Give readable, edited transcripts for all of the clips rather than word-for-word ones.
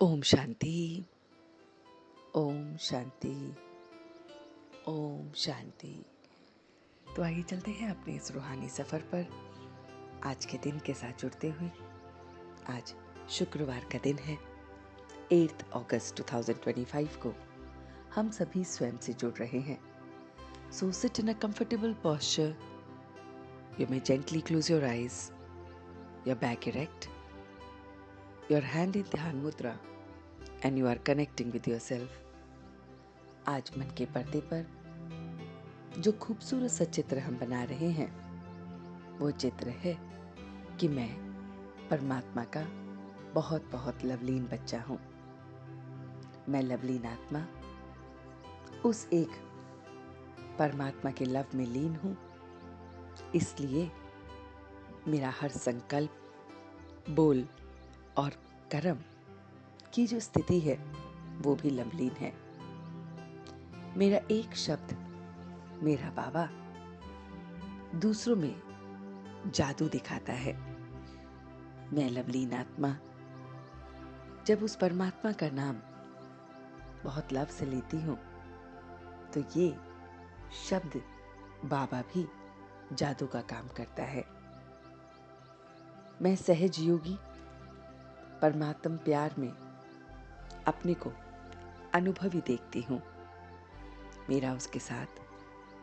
ओम शांति। ओम शांति। ओम शांति। तो आइए चलते हैं अपने इस रूहानी सफ़र पर आज के दिन के साथ जुड़ते हुए। आज शुक्रवार का दिन है, 8 अगस्त 2025 को हम सभी स्वयं से जुड़ रहे हैं। So sit in a comfortable posture. You may gently close your eyes, your back erect, your hand in dhyan mudra and you are connecting with yourself. आज मन के पर्दे पर जो खूबसूरत सा चित्र हम बना रहे हैं वो चित्र है कि मैं परमात्मा का बहुत बहुत लवलीन बच्चा हूँ। मैं लवलीन आत्मा उस एक परमात्मा के लव में लीन हूँ, इसलिए मेरा हर संकल्प, बोल और कर्म की जो स्थिति है वो भी लवलीन है। मेरा एक शब्द, मेरा बाबा, दूसरों में जादू दिखाता है। मैं लवलीन आत्मा जब उस परमात्मा का नाम बहुत लव से लेती हूँ तो ये शब्द बाबा भी जादू का काम करता है। मैं सहज योगी परमात्म प्यार में अपने को अनुभवी देखती हूँ। मेरा उसके साथ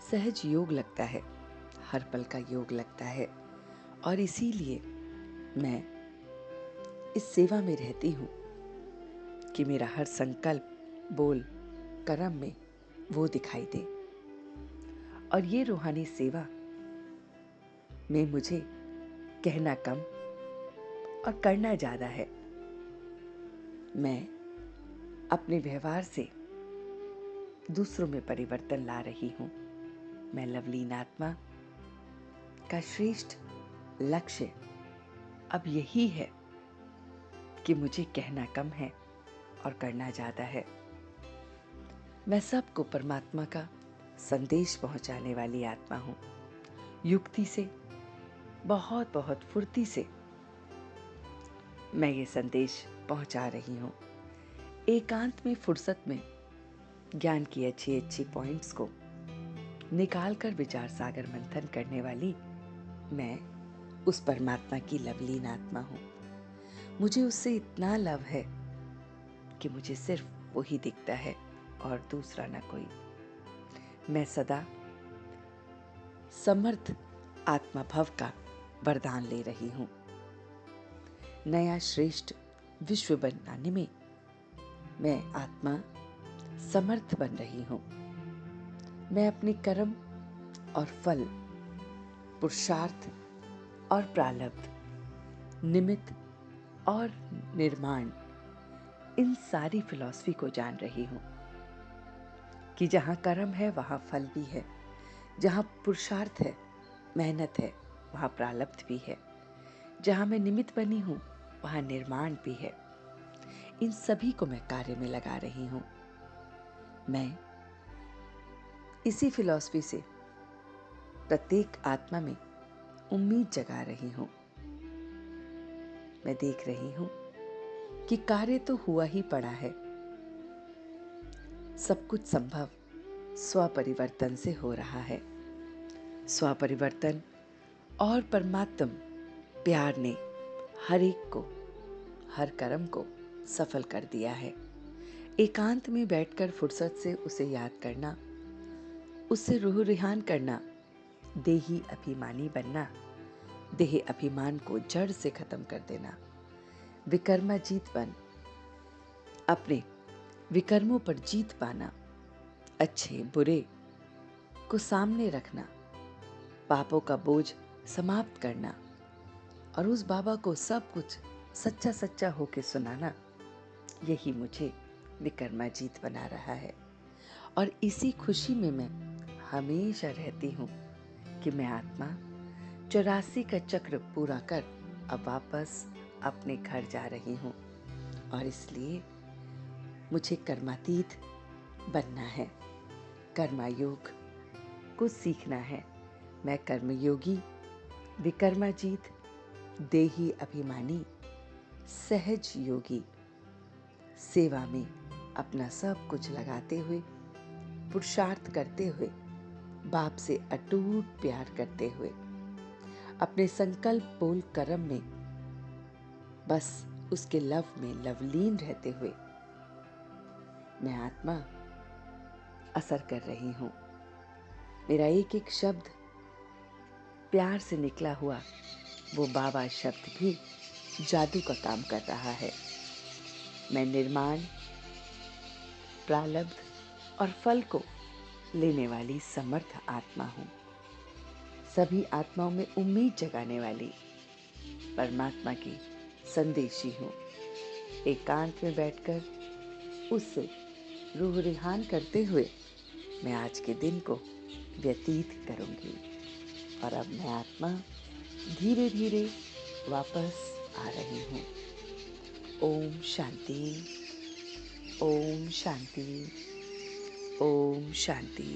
सहज योग लगता है, हर पल का योग लगता है, और इसीलिए मैं इस सेवा में रहती हूँ कि मेरा हर संकल्प, बोल, कर्म में वो दिखाई दे। और ये रूहानी सेवा में मुझे कहना कम और करना ज़्यादा है। मैं अपने व्यवहार से दूसरों में परिवर्तन ला रही हूँ। मैं लवलीन आत्मा का श्रेष्ठ लक्ष्य अब यही है कि मुझे कहना कम है और करना ज़्यादा है। मैं सबको परमात्मा का संदेश पहुंचाने वाली आत्मा हूँ। युक्ति से, बहुत बहुत फुर्ती से मैं ये संदेश पहुंचा रही हूँ। एकांत में, फुर्सत में ज्ञान की अच्छी अच्छी पॉइंट्स को निकाल कर विचार सागर मंथन करने वाली मैं उस परमात्मा की लवलीन आत्मा हूँ। मुझे उससे इतना लव है कि मुझे सिर्फ वही दिखता है और दूसरा ना कोई। मैं सदा समर्थ आत्मा भव का वरदान ले रही हूँ। नया श्रेष्ठ विश्व बनाने में मैं आत्मा समर्थ बन रही हूँ। मैं अपने कर्म और फल, पुरुषार्थ और प्रारब्ध, निमित्त और निर्माण, इन सारी फिलॉसफी को जान रही हूँ कि जहाँ कर्म है वहाँ फल भी है, जहाँ पुरुषार्थ है, मेहनत है, वहाँ प्रारब्ध भी है, जहाँ मैं निमित्त बनी हूँ वहाँ निर्माण भी है। इन सभी को मैं कार्य में लगा रही हूँ। मैं इसी फिलॉसफी से प्रत्येक आत्मा में उम्मीद जगा रही हूँ। मैं देख रही हूँ कि कार्य तो हुआ ही पड़ा है। सब कुछ संभव स्वपरिवर्तन से हो रहा है। स्वपरिवर्तन और परमात्म प्यार ने हर एक को, हर कर्म को सफल कर दिया है। एकांत में बैठकर फुर्सत से उसे याद करना, उससे रूह रिहान करना, देही अभिमानी बनना, देह अभिमान को जड़ से खत्म कर देना, विकर्मा जीत बन अपने विकर्मों पर जीत पाना, अच्छे बुरे को सामने रखना, पापों का बोझ समाप्त करना और उस बाबा को सब कुछ सच्चा सच्चा होके सुनाना, यही मुझे विकर्मा जीत बना रहा है। और इसी खुशी में मैं हमेशा रहती हूँ कि मैं आत्मा 84 का चक्र पूरा कर अब वापस अपने घर जा रही हूँ, और इसलिए मुझे कर्मातीत बनना है, कर्मा योग को सीखना है। मैं कर्मयोगी, विकर्माजीत, देही अभिमानी, सहज योगी, सेवा में अपना सब कुछ लगाते हुए, पुरुषार्थ करते हुए, बाप से अटूट प्यार करते हुए, अपने संकल्प बोल कर्म में बस उसके लव में लवलीन रहते हुए मैं आत्मा असर कर रही हूँ। मेरा एक एक शब्द प्यार से निकला हुआ वो बाबा शब्द भी जादू का काम कर रहा है। मैं निर्माण, प्रारब्ध और फल को लेने वाली समर्थ आत्मा हूँ। सभी आत्माओं में उम्मीद जगाने वाली परमात्मा की संदेशी हूँ। एकांत में बैठकर उससे रूह रिहान करते हुए मैं आज के दिन को व्यतीत करूंगी। और अब मैं आत्मा धीरे धीरे वापस आ रही हूँ। ओम शांति, ओम शांति, ओम शांति।